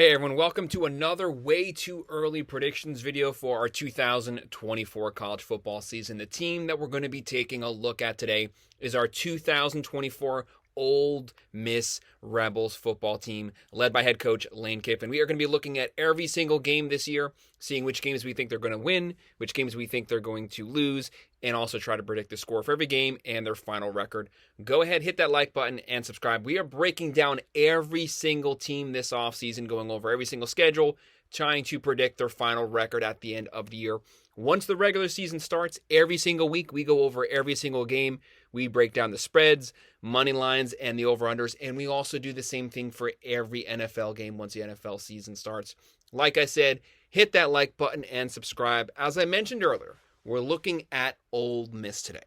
Hey everyone, welcome to another way too early predictions video for our 2024 college football season. The team that we're going to be taking a look at today is our 2024 Ole Miss Rebels football team led by head coach Lane Kiffin. We are going to be looking at every single game this year, seeing which games we think they're going to win, which games we think they're going to lose, and also try to predict the score for every game and their final record. Go ahead, hit that like button and subscribe. We are breaking down every single team this offseason, going over every single schedule, trying to predict their final record at the end of the year. Once the regular season starts, every single week, we go over every single game. We break down the spreads, money lines, and the over-unders, and we also do the same thing for every NFL game once the NFL season starts. Like I said, hit that like button and subscribe. As I mentioned earlier, we're looking at Ole Miss today.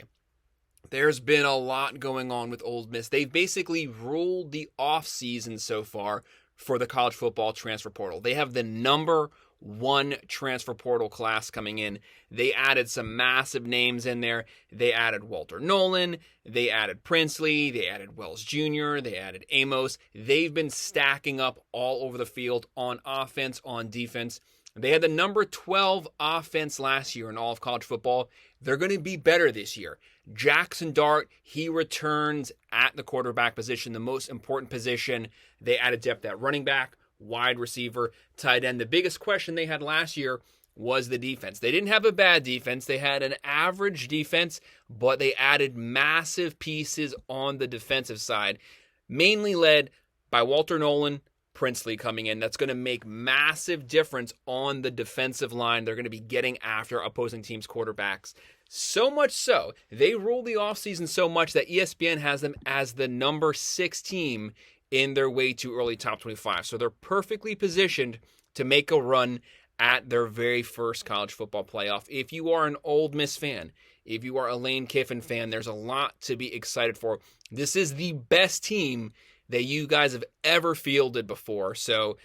There's been a lot going on with Ole Miss. They've basically ruled the offseason so far for the college football transfer portal. They have the number one transfer portal class coming in. They added some massive names in there. They added Walter Nolan. They added Princely. They added Wells Jr. They added Amos. They've been stacking up all over the field on offense, on defense. They had the number 12 offense last year in all of college football. They're going to be better this year. Jackson Dart, he returns at the quarterback position, the most important position. They added depth at running back, wide receiver, tight end. The biggest question they had last year was the defense. They didn't have a bad defense. They had an average defense, but they added massive pieces on the defensive side, mainly led by Walter Nolan, Princely coming in. That's going to make massive difference on the defensive line. They're going to be getting after opposing teams' quarterbacks. So much so, they ruled the offseason so much that ESPN has them as the number 6 team in their way too early top 25. So they're perfectly positioned to make a run at their very first college football playoff. If you are an Ole Miss fan, if you are a Lane Kiffin fan, there's a lot to be excited for. This is the best team that you guys have ever fielded before. So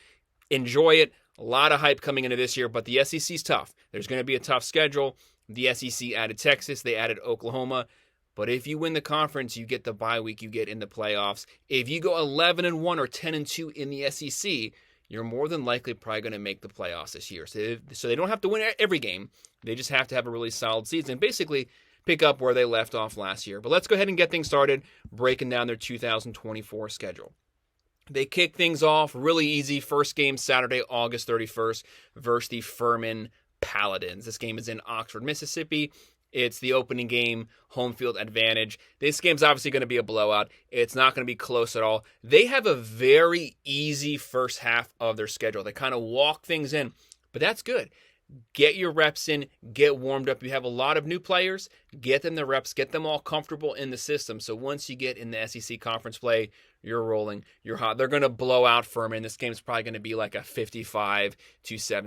enjoy it. A lot of hype coming into this year, but the SEC's tough. There's going to be a tough schedule. The SEC added Texas. They added Oklahoma. But if you win the conference, you get the bye week, you get in the playoffs. If you go 11-1 or 10-2 in the SEC, you're more than likely probably going to make the playoffs this year. So they don't have to win every game. They just have to have a really solid season. Basically, pick up where they left off last year. But let's go ahead and get things started breaking down their 2024 schedule. They kick things off really easy. First game Saturday, August 31st versus the Furman Paladins. This game is in Oxford, Mississippi. It's the opening game, home field advantage. This game's obviously going to be a blowout. It's not going to be close at all. They have a very easy first half of their schedule. They kind of walk things in, but that's good. Get your reps in, get warmed up. You have a lot of new players. Get them the reps, get them all comfortable in the system. So once you get in the SEC conference play, you're rolling, you're hot. They're going to blow out Furman. This game's probably going to be like a 55-7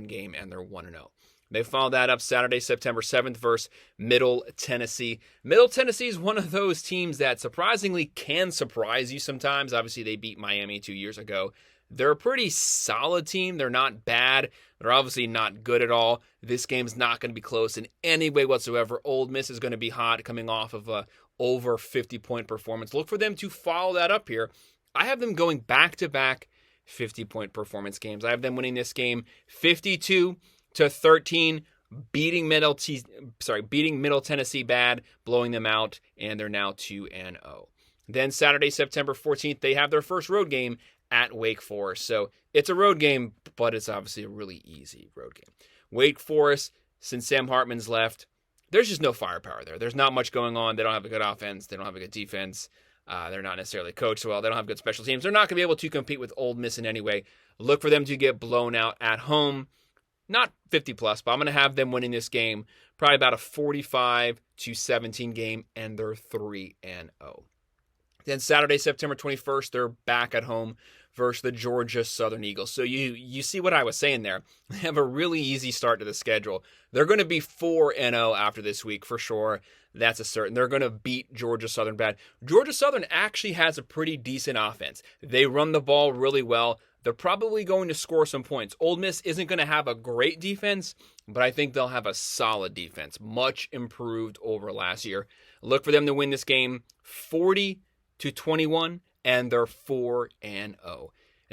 game, and they're 1-0. They follow that up Saturday, September 7th versus Middle Tennessee. Middle Tennessee is one of those teams that surprisingly can surprise you sometimes. Obviously, they beat Miami 2 years ago. They're a pretty solid team. They're not bad. They're obviously not good at all. This game's not going to be close in any way whatsoever. Ole Miss is going to be hot coming off of a over 50-point performance. Look for them to follow that up here. I have them going back-to-back 50-point performance games. I have them winning this game 52-13, beating Middle Tennessee bad, blowing them out, and they're now 2-0. Then Saturday, September 14th, they have their first road game at Wake Forest. So it's a road game, but it's obviously a really easy road game. Wake Forest, since Sam Hartman's left, there's just no firepower there. There's not much going on. They don't have a good offense. They don't have a good defense. They're not necessarily coached well. They don't have good special teams. They're not going to be able to compete with Ole Miss in any way. Look for them to get blown out at home. Not 50 plus, but I'm going to have them winning this game. Probably about a 45-17 game, and they're 3-0. Then Saturday, September 21st, they're back at home versus the Georgia Southern Eagles. So you see what I was saying there. They have a really easy start to the schedule. They're going to be 4-0 after this week for sure. That's a certain. They're going to beat Georgia Southern bad. Georgia Southern actually has a pretty decent offense. They run the ball really well. They're probably going to score some points. Ole Miss isn't going to have a great defense, but I think they'll have a solid defense, much improved over last year. Look for them to win this game 40-21, and they're 4-0.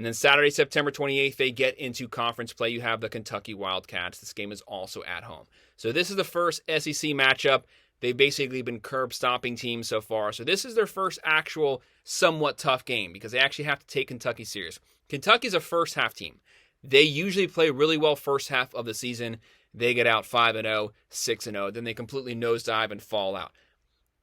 And then Saturday, September 28th, they get into conference play. You have the Kentucky Wildcats. This game is also at home. So this is the first SEC matchup. They've basically been curb-stomping teams so far. So this is their first actual somewhat tough game because they actually have to take Kentucky serious. Kentucky's a first-half team. They usually play really well first half of the season. They get out 5-0, 6-0. Then they completely nosedive and fall out.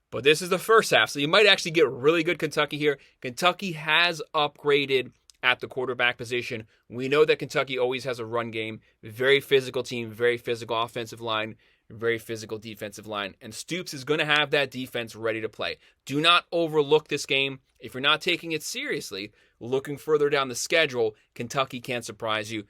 But this is the first half, so you might actually get really good Kentucky here. Kentucky has upgraded at the quarterback position. We know that Kentucky always has a run game. Very physical team, very physical offensive line, very physical defensive line. And Stoops is going to have that defense ready to play. Do not overlook this game. If you're not taking it seriously, looking further down the schedule, Kentucky can surprise you.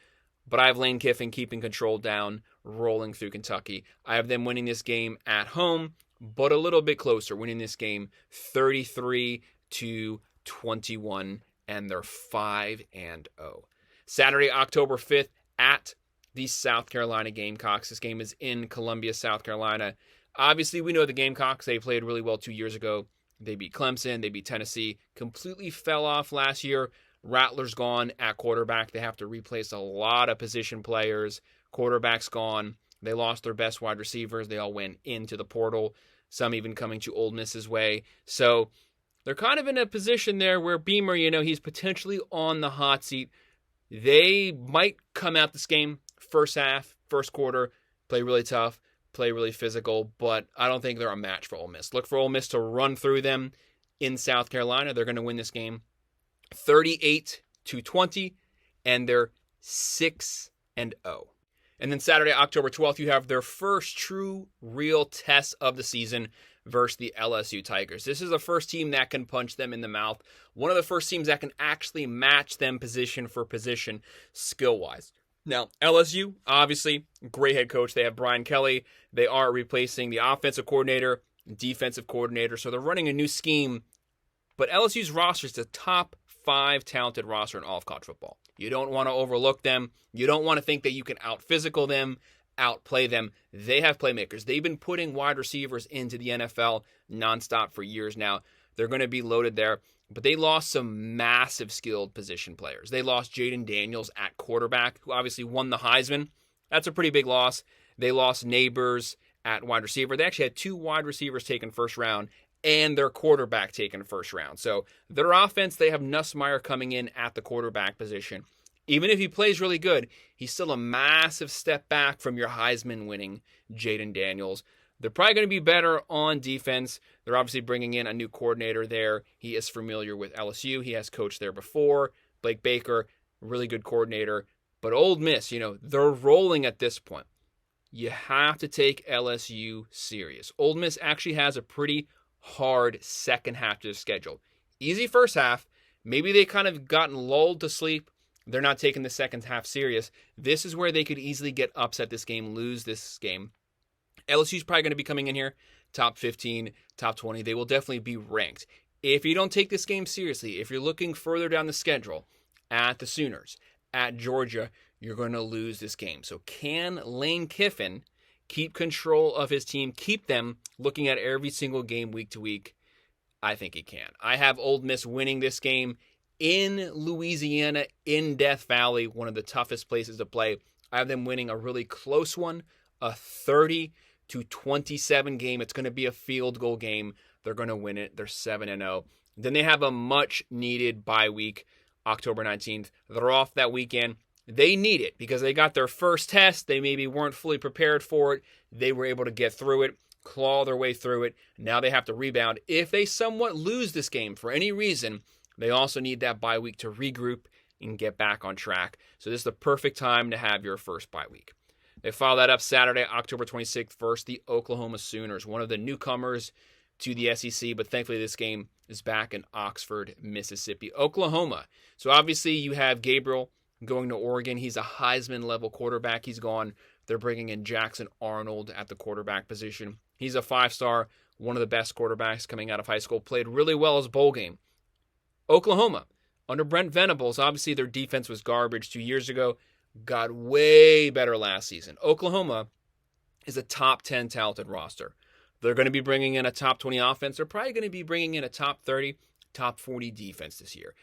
But I have Lane Kiffin keeping control down, rolling through Kentucky. I have them winning this game at home, but a little bit closer, winning this game 33-21, and they're 5-0. Saturday, October 5th, at the South Carolina Gamecocks. This game is in Columbia, South Carolina. Obviously, we know the Gamecocks. They played really well 2 years ago. They beat Clemson. They beat Tennessee. Completely fell off last year. Rattler's gone at quarterback. They have to replace a lot of position players. Quarterback's gone. They lost their best wide receivers. They all went into the portal, some even coming to Ole Miss's way. So they're kind of in a position there where Beamer, he's potentially on the hot seat. They might come out this game first half, first quarter, play really tough, play really physical, but I don't think they're a match for Ole Miss. Look for Ole Miss to run through them in South Carolina. They're going to win this game 38-20, and they're 6-0. And then Saturday, October 12th, you have their first true, real test of the season versus the LSU Tigers. This is the first team that can punch them in the mouth. One of the first teams that can actually match them position for position skill-wise. Now, LSU, obviously, great head coach. They have Brian Kelly. They are replacing the offensive coordinator, defensive coordinator, so they're running a new scheme. But LSU's roster is the top 5 talented roster in all of college football. You don't want to overlook them. You don't want to think that you can out-physical them, outplay them. They have playmakers. They've been putting wide receivers into the NFL nonstop for years now. They're going to be loaded there. But they lost some massive skilled position players. They lost Jayden Daniels at quarterback, who obviously won the Heisman. That's a pretty big loss. They lost Napiers at wide receiver. They actually had 2 wide receivers taken first round and their quarterback taken first round. So their offense, they have Nussmeier coming in at the quarterback position. Even if he plays really good, he's still a massive step back from your Heisman-winning Jayden Daniels. They're probably going to be better on defense. They're obviously bringing in a new coordinator there. He is familiar with LSU. He has coached there before. Blake Baker, really good coordinator. But Ole Miss, they're rolling at this point. You have to take LSU serious. Ole Miss actually has a pretty hard second half to the schedule. Easy first half. Maybe they kind of gotten lulled to sleep. They're not taking the second half serious. This is where they could easily get upset this game, lose this game. LSU's probably going to be coming in here, top 15, top 20. They will definitely be ranked. If you don't take this game seriously, if you're looking further down the schedule, at the Sooners, at Georgia, you're going to lose this game. So can Lane Kiffin keep control of his team, keep them looking at every single game week to week? I think he can. I have Ole Miss winning this game in Louisiana, in Death Valley, one of the toughest places to play. I have them winning a really close one, a 30-27 game. It's going to be a field goal game. They're going to win it. They're 7-0. Then they have a much-needed bye week, October 19th. They're off that weekend. They need it because they got their first test. They maybe weren't fully prepared for it. They were able to get through it, claw their way through it. Now they have to rebound. If they somewhat lose this game for any reason, they also need that bye week to regroup and get back on track. So this is the perfect time to have your first bye week. They follow that up Saturday, October 26th, versus the Oklahoma Sooners, one of the newcomers to the SEC, but thankfully this game is back in Oxford, Mississippi. Oklahoma. So obviously you have Gabriel going to Oregon. He's a Heisman-level quarterback. He's gone. They're bringing in Jackson Arnold at the quarterback position. He's a 5-star, one of the best quarterbacks coming out of high school. Played really well his bowl game. Oklahoma, under Brent Venables, obviously their defense was garbage 2 years ago. Got way better last season. Oklahoma is a top 10 talented roster. They're going to be bringing in a top 20 offense. They're probably going to be bringing in a top 30, top 40 defense this year.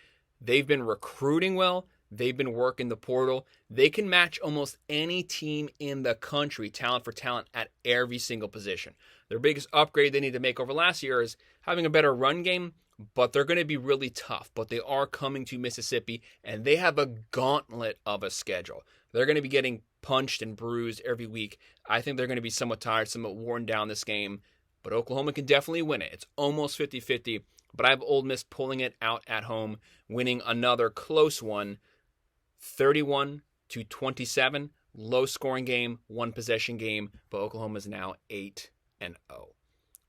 They've been recruiting well. They've been working the portal. They can match almost any team in the country, talent for talent, at every single position. Their biggest upgrade they need to make over last year is having a better run game, but they're going to be really tough. But they are coming to Mississippi, and they have a gauntlet of a schedule. They're going to be getting punched and bruised every week. I think they're going to be somewhat tired, somewhat worn down this game, but Oklahoma can definitely win it. It's almost 50-50, but I have Ole Miss pulling it out at home, winning another close one, 31-27, low-scoring game, one-possession game, but Oklahoma is now 8-0.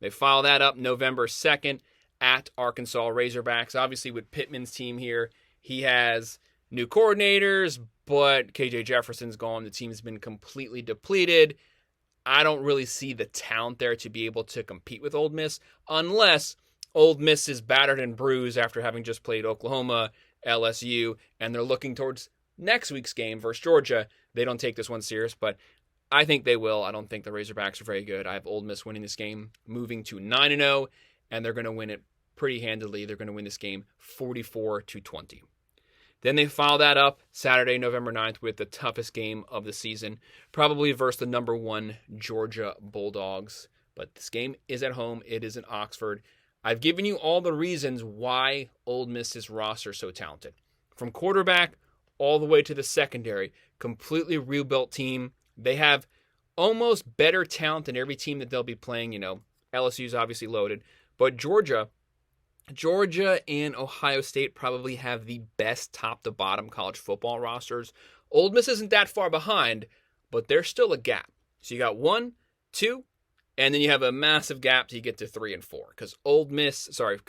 They follow that up November 2nd at Arkansas Razorbacks. Obviously, with Pittman's team here, he has new coordinators, but KJ Jefferson's gone. The team's been completely depleted. I don't really see the talent there to be able to compete with Ole Miss, unless Ole Miss is battered and bruised after having just played Oklahoma, LSU, and they're looking towards next week's game versus Georgia. They don't take this one serious, but I think they will. I don't think the Razorbacks are very good. I have Ole Miss winning this game, moving to 9-0, and they're going to win it pretty handily. They're going to win this game 44-20. Then they follow that up Saturday, November 9th, with the toughest game of the season, probably versus the number 1 Georgia Bulldogs. But this game is at home. It is in Oxford. I've given you all the reasons why Ole Miss's roster is so talented. From quarterback all the way to the secondary, completely rebuilt team. They have almost better talent than every team that they'll be playing. LSU's obviously loaded, but Georgia and Ohio State probably have the best top-to-bottom college football rosters. Ole Miss isn't that far behind, but there's still a gap. So you got 1, 2, and then you have a massive gap till you get to 3 and 4. Because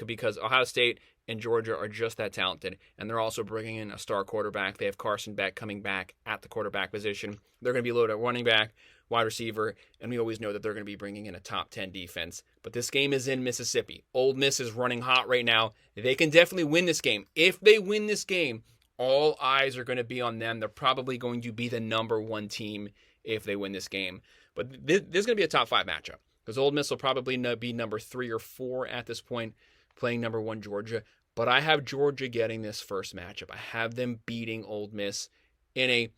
because Ohio State and Georgia are just that talented, and they're also bringing in a star quarterback. They have Carson Beck coming back at the quarterback position. They're going to be loaded at running back, wide receiver, and we always know that they're going to be bringing in a top 10 defense. But this game is in Mississippi. Ole Miss is running hot right now. They can definitely win this game. If they win this game, all eyes are going to be on them. They're probably going to be the number 1 team if they win this game. But this is going to be a top 5 matchup, because Ole Miss will probably be number 3 or 4 at this point, playing number 1 Georgia. But I have Georgia getting this first matchup. I have them beating Ole Miss in a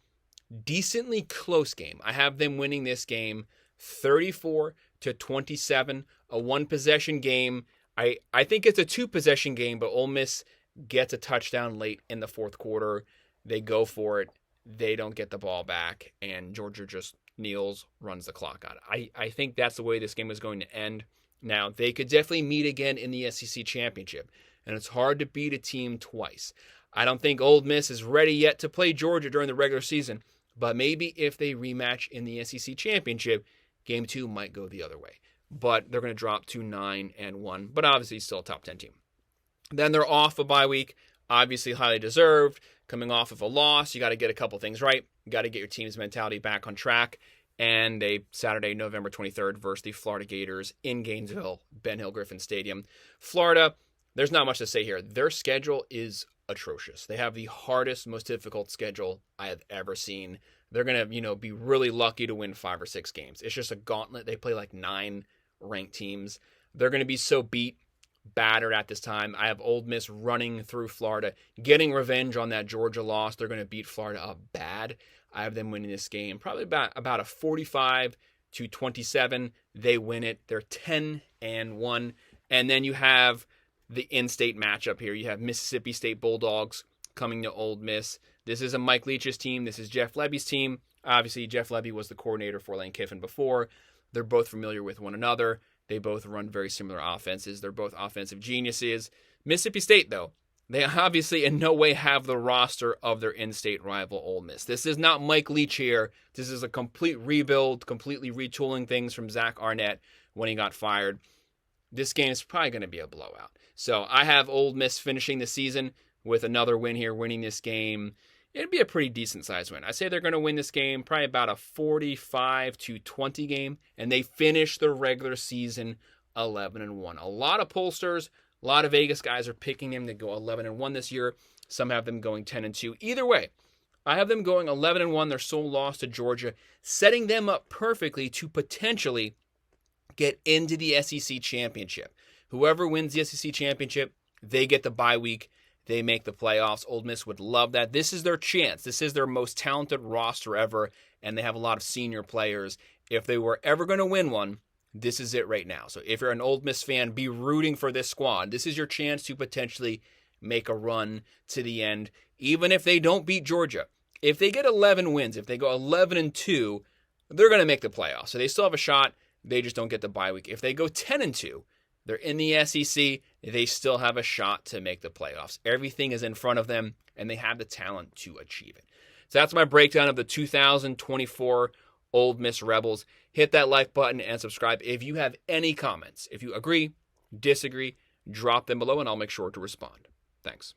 decently close game. I have them winning this game 34-27, a one-possession game. I think it's a 2-possession game, but Ole Miss gets a touchdown late in the fourth quarter. They go for it. They don't get the ball back, and Georgia just kneels, runs the clock out. I think that's the way this game is going to end. Now, they could definitely meet again in the SEC Championship, and it's hard to beat a team twice. I don't think Ole Miss is ready yet to play Georgia during the regular season, but maybe if they rematch in the SEC Championship, Game 2 might go the other way. But they're going to drop to 9-1, but obviously still a top 10 team. Then they're off a bye week, obviously highly deserved. Coming off of a loss, you got to get a couple things right. You got to get your team's mentality back on track. And a Saturday, November 23rd versus the Florida Gators in Gainesville, Ben Hill Griffin Stadium. Florida, there's not much to say here. Their schedule is atrocious. They have the hardest, most difficult schedule I have ever seen. They're going to, be really lucky to win 5 or 6 games. It's just a gauntlet. They play like 9 ranked teams. They're going to be so battered at this time. I have Ole Miss running through Florida, getting revenge on that Georgia loss. They're going to beat Florida up bad. I have them winning this game probably about a 45-27. They win it. They're 10-1. And then you have the in-state matchup here. You have Mississippi State Bulldogs coming to Ole Miss. This is a Mike Leach's team. This is Jeff Lebby's team. Obviously, Jeff Lebby was the coordinator for Lane Kiffin before. They're both familiar with one another. They both run very similar offenses. They're both offensive geniuses. Mississippi State, though, they obviously in no way have the roster of their in-state rival Ole Miss. This is not Mike Leach here. This is a complete rebuild, completely retooling things from Zach Arnett when he got fired. This game is probably going to be a blowout. So I have Ole Miss finishing the season with another win here, winning this game. It'd be a pretty decent-sized win. I say they're going to win this game, probably about a 45-20 game, and they finish the regular season 11-1. A lot of pollsters, a lot of Vegas guys are picking them to go 11-1 this year. Some have them going 10-2. Either way, I have them going 11-1, their sole loss to Georgia, setting them up perfectly to potentially get into the SEC Championship. Whoever wins the SEC Championship, they get the bye week. they make the playoffs. Ole Miss would love that. This is their chance. This is their most talented roster ever, and they have a lot of senior players. If they were ever going to win one, this is it right now. So if you're an Ole Miss fan, be rooting for this squad. This is your chance to potentially make a run to the end, even if they don't beat Georgia. If they get 11 wins, if they go 11-2, they're going to make the playoffs. So they still have a shot. They just don't get the bye week. If they go 10-2, they're in the SEC. They still have a shot to make the playoffs. Everything is in front of them, and they have the talent to achieve it. So that's my breakdown of the 2024 Ole Miss Rebels. Hit that like button and subscribe. If you have any comments, if you agree, disagree, drop them below, and I'll make sure to respond. Thanks.